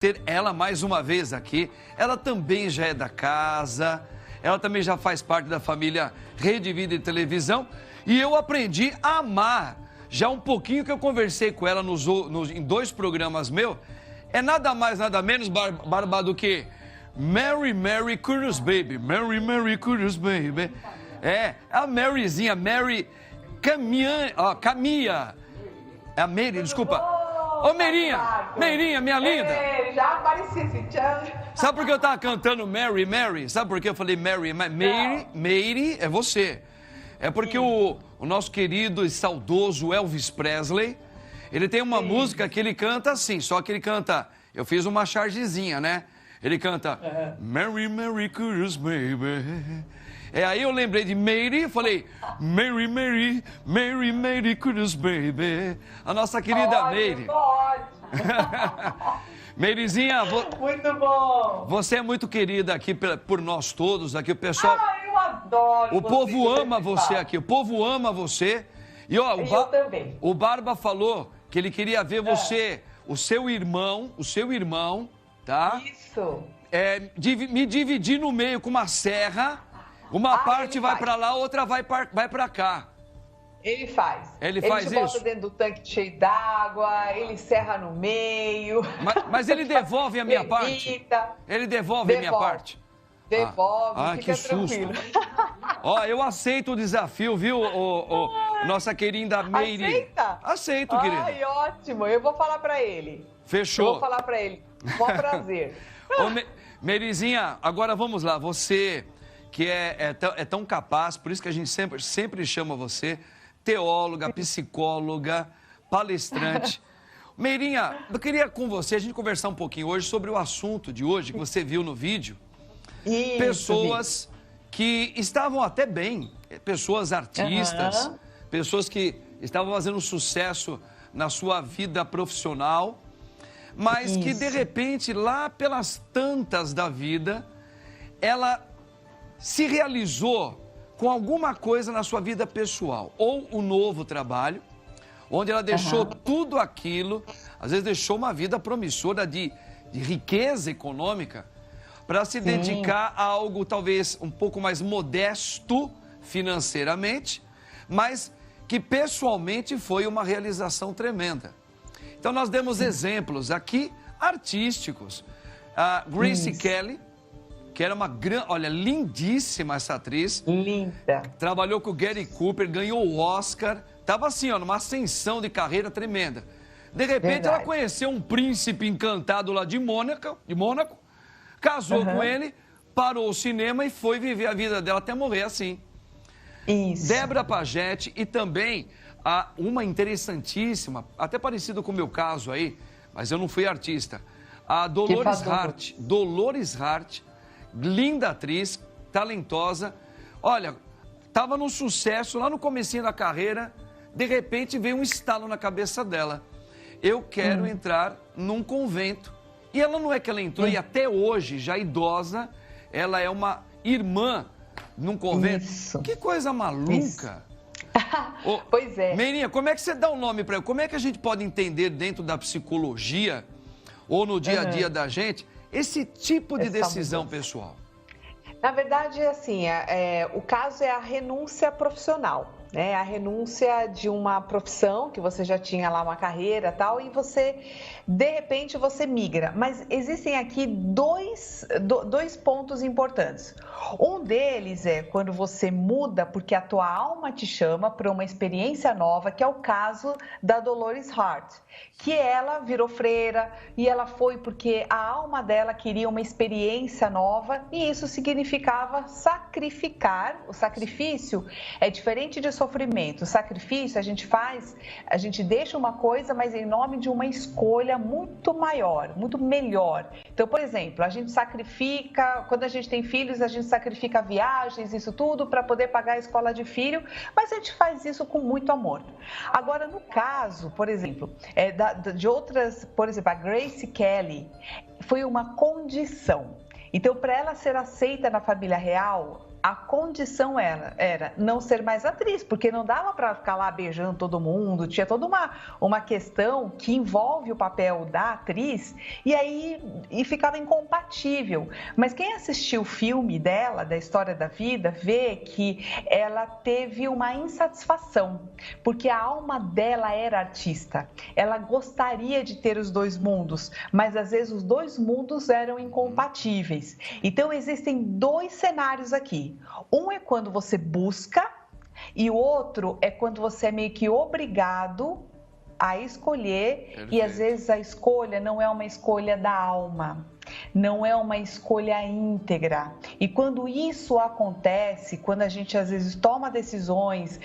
ter ela mais uma vez aqui. Ela também já é da casa, ela também já faz parte da família Rede Vida e Televisão. E eu aprendi a amar. Já um pouquinho que eu conversei com ela em 2 programas meus, é nada mais, nada menos, Barba, do que Mary, Mary, Curious Baby. Mary, Mary, Curious Baby. É, a Maryzinha, Mary Camia. É a Mary, desculpa. Ô, Meirinha, Meirinha, minha linda. Já apareci, tchau. Sabe por que eu tava cantando Mary, Mary? Sabe por que eu falei Mary? Mary é você. É porque o nosso querido e saudoso Elvis Presley, ele tem uma música que ele canta assim, só que ele canta, eu fiz uma chargezinha, né? Ele canta Mary, Mary, Curious Baby. Aí eu lembrei de Mary, falei Mary, Mary, Mary, Mary, Curious Baby. A nossa querida Mary. Maryzinha, muito bom. Você é muito querida aqui por nós todos, aqui o pessoal. Eu adoro. O povo ama você aqui, o povo ama você. E ó, eu também. O Barba falou que ele queria ver você, o seu irmão, tá? Isso. Me dividir no meio com uma serra. Uma parte vai pra lá, outra vai pra cá. Ele faz. Ele faz isso? Ele bota dentro do tanque cheio d'água, ele serra no meio. Mas ele devolve a minha parte? Ele devolve a minha parte? Devolve, fica que tranquilo. Susto. Ó, eu aceito o desafio, viu, nossa querida Meire? Aceita? Aceito, querida. Ai, ótimo. Eu vou falar pra ele. Fechou. Eu vou falar pra ele. Mó prazer. Meirizinha, agora vamos lá. Você que é tão capaz, por isso que a gente sempre chama você, teóloga, psicóloga, palestrante. Meirinha, eu queria com você a gente conversar um pouquinho hoje sobre o assunto de hoje que você viu no vídeo. Isso, pessoas que estavam até bem, pessoas artistas, pessoas que estavam fazendo sucesso na sua vida profissional, mas que de repente, lá pelas tantas da vida, ela se realizou com alguma coisa na sua vida pessoal, ou um novo trabalho, onde ela deixou tudo aquilo, às vezes deixou uma vida promissora de riqueza econômica, para se dedicar a algo talvez um pouco mais modesto financeiramente, mas que pessoalmente foi uma realização tremenda. Então nós demos exemplos aqui artísticos. A Grace Kelly, que era uma grande, olha, lindíssima essa atriz. Linda. Trabalhou com o Gary Cooper, ganhou o Oscar. Estava assim, ó, numa ascensão de carreira tremenda. De repente ela conheceu um príncipe encantado lá de Mônaco, casou com ele, parou o cinema e foi viver a vida dela até morrer assim. Isso. Débora Pagetti e também uma interessantíssima, até parecido com o meu caso aí, mas eu não fui artista. A Dolores Hart. Dolores Hart, linda atriz, talentosa. Olha, estava no sucesso lá no comecinho da carreira, de repente veio um estalo na cabeça dela. Eu quero entrar num convento. E ela não é que ela entrou, e até hoje, já idosa, ela é uma irmã num convento. Isso. Que coisa maluca. Pois é. Meirinha, como é que você dá o nome para ela? Como é que a gente pode entender dentro da psicologia ou no dia a dia da gente esse tipo de decisão pessoal? Na verdade, assim, o caso é a renúncia profissional. Né, a renúncia de uma profissão que você já tinha lá uma carreira e tal, e você, de repente, você migra. Mas existem aqui dois pontos importantes. Um deles é quando você muda porque a tua alma te chama para uma experiência nova, que é o caso da Dolores Hart, que ela virou freira e ela foi porque a alma dela queria uma experiência nova e isso significava sacrificar. O sacrifício é diferente de sofrimento. O sacrifício a gente deixa uma coisa, mas em nome de uma escolha muito maior, muito melhor. Então, por exemplo, a gente sacrifica, quando a gente tem filhos, a gente sacrifica viagens, isso tudo, para poder pagar a escola de filho, mas a gente faz isso com muito amor. Agora, no caso, por exemplo, de outras, por exemplo, a Grace Kelly, foi uma condição. Então, para ela ser aceita na família real, a condição era não ser mais atriz, porque não dava para ficar lá beijando todo mundo, tinha toda uma questão que envolve o papel da atriz, e ficava incompatível. Mas quem assistiu o filme dela, da História da Vida, vê que ela teve uma insatisfação, porque a alma dela era artista. Ela gostaria de ter os dois mundos, mas às vezes os dois mundos eram incompatíveis. Então existem dois cenários aqui. Um é quando você busca e o outro é quando você é meio que obrigado a escolher. Perfeito. E às vezes a escolha não é uma escolha da alma, não é uma escolha íntegra. E quando isso acontece, quando a gente às vezes toma decisões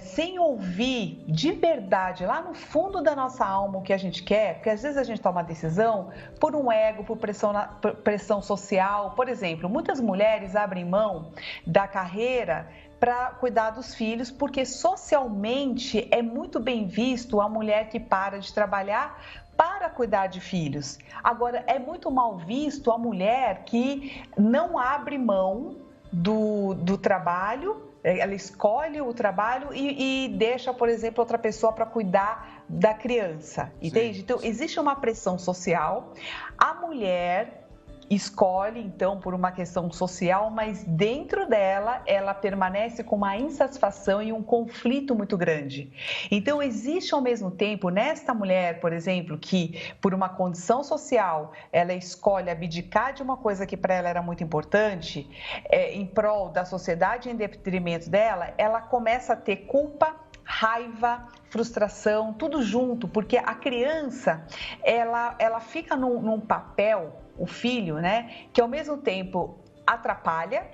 sem ouvir de verdade lá no fundo da nossa alma o que a gente quer, porque às vezes a gente toma decisão por um ego, por pressão social. Por exemplo, muitas mulheres abrem mão da carreira para cuidar dos filhos, porque socialmente é muito bem visto a mulher que para de trabalhar para cuidar de filhos. Agora, é muito mal visto a mulher que não abre mão do trabalho, ela escolhe o trabalho e deixa, por exemplo, outra pessoa para cuidar da criança, entende? Sim. Então, existe uma pressão social, a mulher escolhe, então, por uma questão social, mas dentro dela, ela permanece com uma insatisfação e um conflito muito grande. Então, existe ao mesmo tempo, nesta mulher, por exemplo, que por uma condição social, ela escolhe abdicar de uma coisa que para ela era muito importante, em prol da sociedade, em detrimento dela, ela começa a ter culpa, raiva, frustração, tudo junto, porque a criança, ela fica num papel, o filho, né, que ao mesmo tempo atrapalha,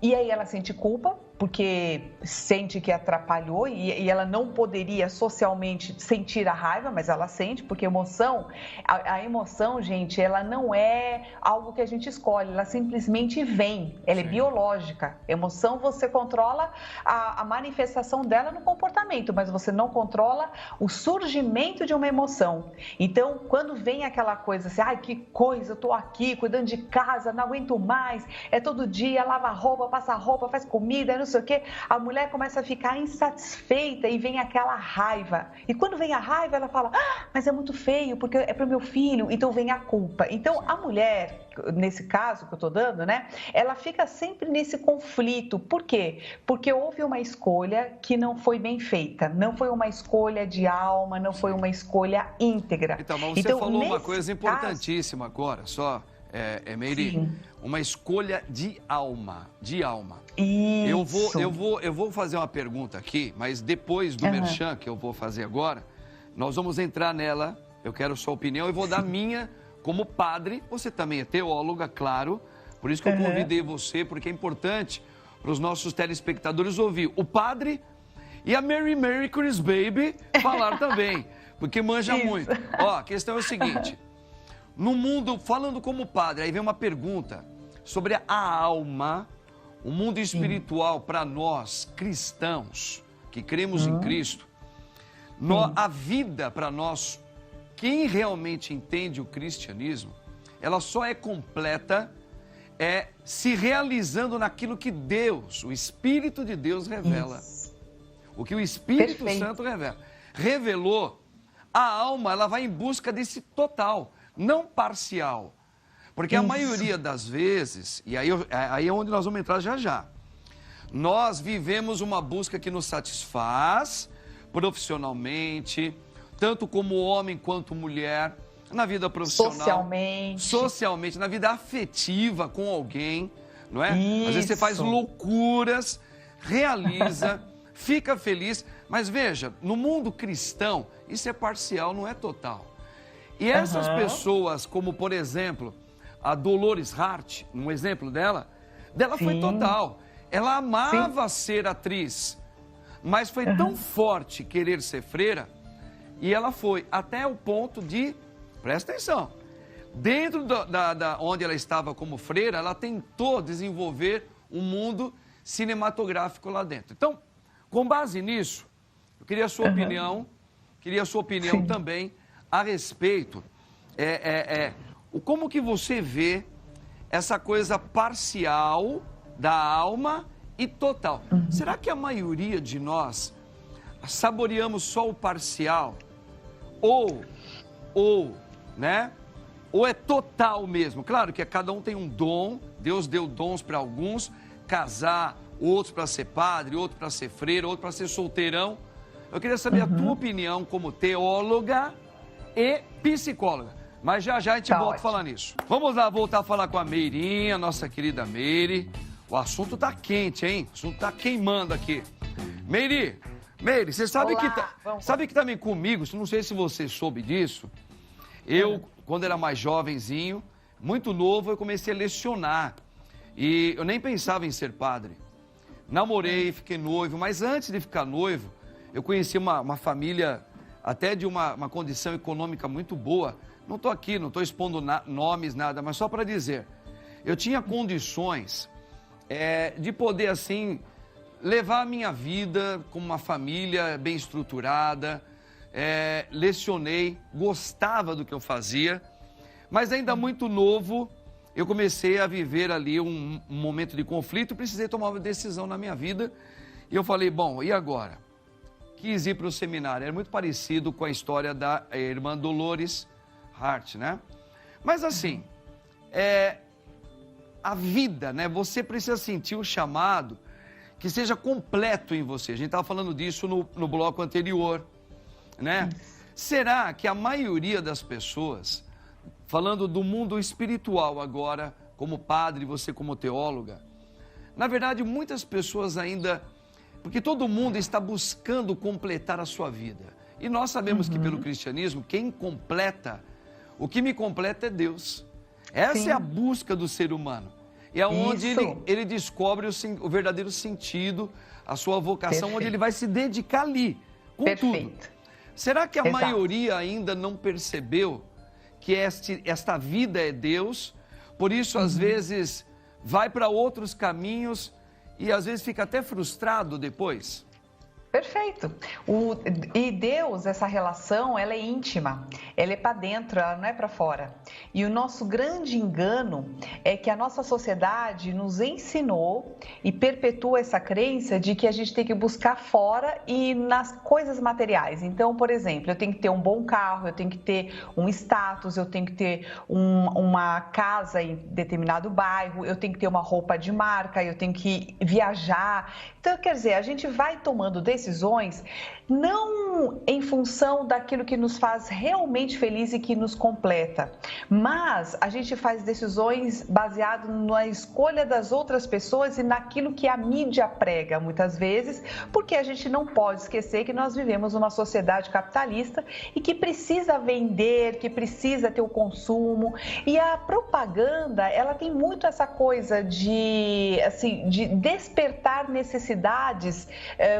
e aí ela sente culpa, porque sente que atrapalhou e ela não poderia socialmente sentir a raiva, mas ela sente, porque a emoção, gente, ela não é algo que a gente escolhe, ela simplesmente vem, ela é biológica. Emoção, você controla a manifestação dela no comportamento, mas você não controla o surgimento de uma emoção. Então, quando vem aquela coisa assim, ai, que coisa, eu tô aqui cuidando de casa, não aguento mais, é todo dia, lava roupa, passa roupa, faz comida, não sei o quê, a mulher começa a ficar insatisfeita e vem aquela raiva. E quando vem a raiva, ela fala, mas é muito feio, porque é para o meu filho, então vem a culpa. Então, a mulher, nesse caso que eu estou dando, né, ela fica sempre nesse conflito. Por quê? Porque houve uma escolha que não foi bem feita, não foi uma escolha de alma, não foi uma escolha íntegra. Então, mas você falou uma coisa importantíssima agora, só... Meire, uma escolha de alma, Isso. Eu vou fazer uma pergunta aqui, mas depois do merchan que eu vou fazer agora, nós vamos entrar nela, eu quero sua opinião, eu vou dar minha como padre, você também é teóloga, claro, por isso que eu convidei você, porque é importante para os nossos telespectadores ouvir o padre e a Mary Chris Baby falar também, porque manja muito. Ó, a questão é o seguinte... No mundo, falando como padre, aí vem uma pergunta sobre a alma, o mundo espiritual para nós, cristãos, que cremos em Cristo. A vida para nós, quem realmente entende o cristianismo, ela só é completa se realizando naquilo que Deus, o Espírito de Deus revela. Isso. O que o Espírito Santo revela. Revelou, a alma, ela vai em busca desse total. Não parcial, porque a maioria das vezes, e aí é onde nós vamos entrar já, nós vivemos uma busca que nos satisfaz profissionalmente, tanto como homem quanto mulher, na vida profissional, socialmente, na vida afetiva com alguém, não é? Isso. Às vezes você faz loucuras, realiza, fica feliz, mas veja, no mundo cristão, isso é parcial, não é total. E essas pessoas, como por exemplo, a Dolores Hart, um exemplo dela foi total. Ela amava ser atriz, mas foi tão forte querer ser freira, e ela foi até o ponto de, presta atenção, dentro onde ela estava como freira, ela tentou desenvolver um mundo cinematográfico lá dentro. Então, com base nisso, eu queria a sua opinião, também, a respeito, como que você vê essa coisa parcial, da alma e total. Será que a maioria de nós saboreamos só o parcial? Né? Ou é total mesmo? Claro que cada um tem um dom, Deus deu dons para alguns, casar, outros para ser padre, outro para ser freira, outro para ser solteirão. Eu queria saber a tua opinião como teóloga e psicóloga. Mas já já a gente volta a falar nisso. Vamos lá voltar a falar com a Meirinha, nossa querida Meire. O assunto tá quente, hein? O assunto tá queimando aqui. Meire, você sabe que também comigo, não sei se você soube disso, eu, quando era mais jovenzinho, muito novo, eu comecei a lecionar. E eu nem pensava em ser padre. Namorei, fiquei noivo, mas antes de ficar noivo, eu conheci uma família até de uma condição econômica muito boa. Não estou aqui, não estou expondo nomes, nada, mas só para dizer, eu tinha condições de poder, assim, levar a minha vida com uma família bem estruturada, lecionei, gostava do que eu fazia, mas ainda muito novo, eu comecei a viver ali um momento de conflito, precisei tomar uma decisão na minha vida, e eu falei, bom, e agora? Quis ir para o seminário, era muito parecido com a história da irmã Dolores Hart, né? Mas assim, a vida, né? Você precisa sentir o chamado que seja completo em você. A gente estava falando disso no bloco anterior, né? Será que a maioria das pessoas, falando do mundo espiritual agora, como padre, você como teóloga, na verdade muitas pessoas ainda, porque todo mundo está buscando completar a sua vida. E nós sabemos que pelo cristianismo, quem completa, o que me completa é Deus. Essa é a busca do ser humano. E é onde ele descobre o verdadeiro sentido, a sua vocação, onde ele vai se dedicar ali, com tudo. Será que a maioria ainda não percebeu que esta vida é Deus? Por isso, às vezes, vai para outros caminhos e às vezes fica até frustrado depois? Perfeito. E Deus, essa relação, ela é íntima, ela é para dentro, ela não é para fora. E o nosso grande engano é que a nossa sociedade nos ensinou e perpetua essa crença de que a gente tem que buscar fora e nas coisas materiais. Então, por exemplo, eu tenho que ter um bom carro, eu tenho que ter um status, eu tenho que ter uma casa em determinado bairro, eu tenho que ter uma roupa de marca, eu tenho que viajar. Então, quer dizer, a gente vai tomando decisões não em função daquilo que nos faz realmente feliz e que nos completa, mas a gente faz decisões baseado na escolha das outras pessoas e naquilo que a mídia prega muitas vezes, porque a gente não pode esquecer que nós vivemos numa sociedade capitalista e que precisa vender, que precisa ter o consumo, e a propaganda, ela tem muito essa coisa de despertar necessidades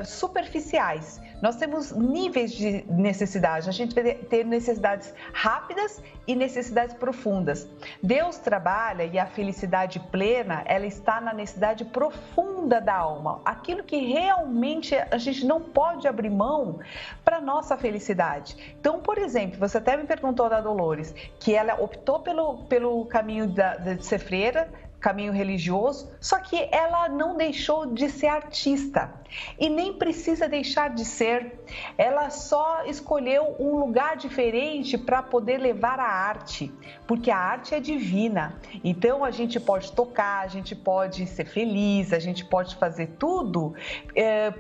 superficiais. Nós temos níveis de necessidade, a gente vai ter necessidades rápidas e necessidades profundas. Deus trabalha e a felicidade plena, ela está na necessidade profunda da alma, aquilo que realmente a gente não pode abrir mão para nossa felicidade. Então, por exemplo, você até me perguntou da Dolores, que ela optou pelo caminho de ser freira, caminho religioso, só que ela não deixou de ser artista e nem precisa deixar de ser. Ela só escolheu um lugar diferente para poder levar a arte, porque a arte é divina. Então a gente pode tocar, a gente pode ser feliz, a gente pode fazer tudo,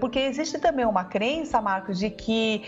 porque existe também uma crença, Marcos, de que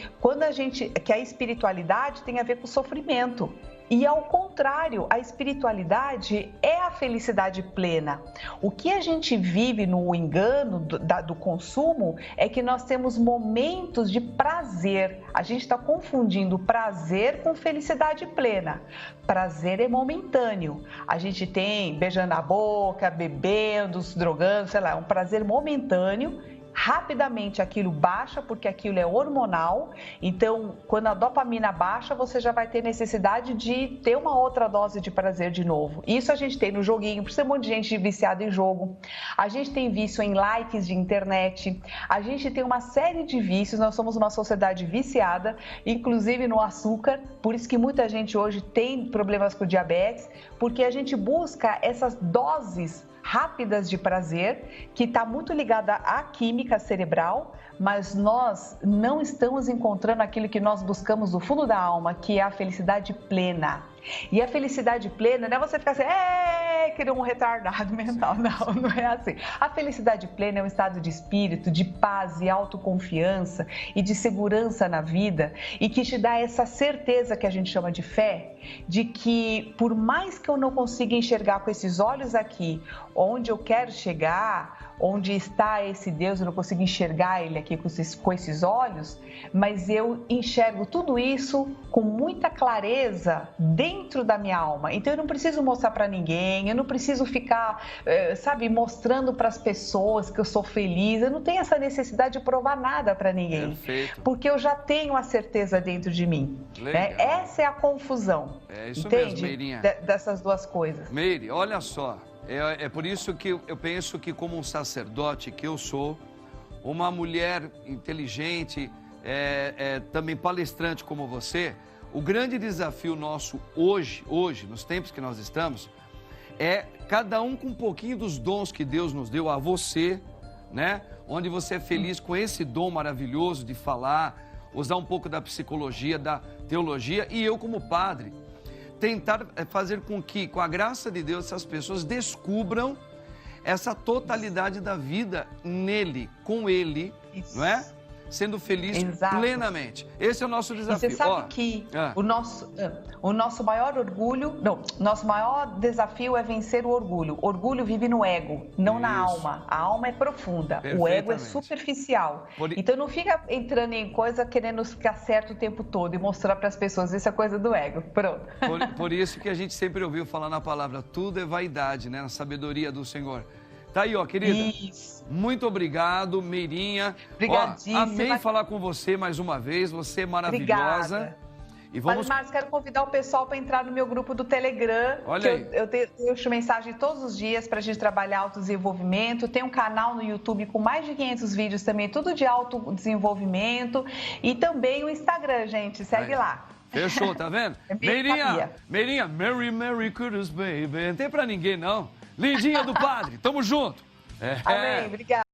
que a espiritualidade tem a ver com sofrimento. E ao contrário, a espiritualidade é a felicidade plena. O que a gente vive no engano do consumo é que nós temos momentos de prazer. A gente está confundindo prazer com felicidade plena. Prazer é momentâneo. A gente tem beijando a boca, bebendo, se drogando, sei lá, é um prazer momentâneo. Rapidamente aquilo baixa, porque aquilo é hormonal. Então, quando a dopamina baixa, você já vai ter necessidade de ter uma outra dose de prazer de novo. Isso a gente tem no joguinho, por ser um monte de gente viciada em jogo. A gente tem vício em likes de internet. A gente tem uma série de vícios. Nós somos uma sociedade viciada, inclusive no açúcar. Por isso que muita gente hoje tem problemas com diabetes, porque a gente busca essas doses rápidas de prazer, que está muito ligada à química cerebral, mas nós não estamos encontrando aquilo que nós buscamos do fundo da alma, que é a felicidade plena. E a felicidade plena não é você ficar assim, que um retardado mental. Não, não é assim. A felicidade plena é um estado de espírito, de paz e autoconfiança e de segurança na vida e que te dá essa certeza que a gente chama de fé, de que por mais que eu não consiga enxergar com esses olhos aqui onde eu quero chegar, onde está esse Deus, eu não consigo enxergar ele aqui com esses olhos, mas eu enxergo tudo isso com muita clareza dentro da minha alma. Então eu não preciso mostrar para ninguém, eu não preciso ficar, mostrando para as pessoas que eu sou feliz, eu não tenho essa necessidade de provar nada para ninguém. Perfeito. Porque eu já tenho a certeza dentro de mim. Né? Essa é a confusão. É isso entende? mesmo, Meirinha. Dessas duas coisas. Meire, olha só. É por isso que eu penso que, como um sacerdote que eu sou, uma mulher inteligente, também palestrante como você, o grande desafio nosso hoje, nos tempos que nós estamos, é cada um com um pouquinho dos dons que Deus nos deu a você, né? Onde você é feliz com esse dom maravilhoso de falar, usar um pouco da psicologia, da teologia, e eu como padre, tentar fazer com que, com a graça de Deus, essas pessoas descubram essa totalidade da vida nele, com ele, Isso. não é? Sendo feliz Exato. Plenamente. Esse é o nosso desafio. E você sabe que o nosso maior orgulho, nosso maior desafio é vencer o orgulho. O orgulho vive no ego, não na alma. A alma é profunda, o ego é superficial. Então não fica entrando em coisa querendo ficar certo o tempo todo e mostrar para as pessoas, isso é coisa do ego. Pronto. Por isso que a gente sempre ouviu falar na palavra, tudo é vaidade, né? Na sabedoria do Senhor. Tá aí, ó, querida. Isso. Muito obrigado, Meirinha. Obrigadíssima. Amei falar com você mais uma vez. Você é maravilhosa. Obrigada. E vamos... Mas, quero convidar o pessoal para entrar no meu grupo do Telegram. Olha aí. Eu deixo mensagem todos os dias para a gente trabalhar autodesenvolvimento. Tem um canal no YouTube com mais de 500 vídeos também, tudo de autodesenvolvimento. E também o Instagram, gente. Segue lá. Fechou, tá vendo? Meirinha, Merry Christmas, baby. Não tem pra ninguém, não. Lindinha do padre, tamo junto. Amém, obrigada.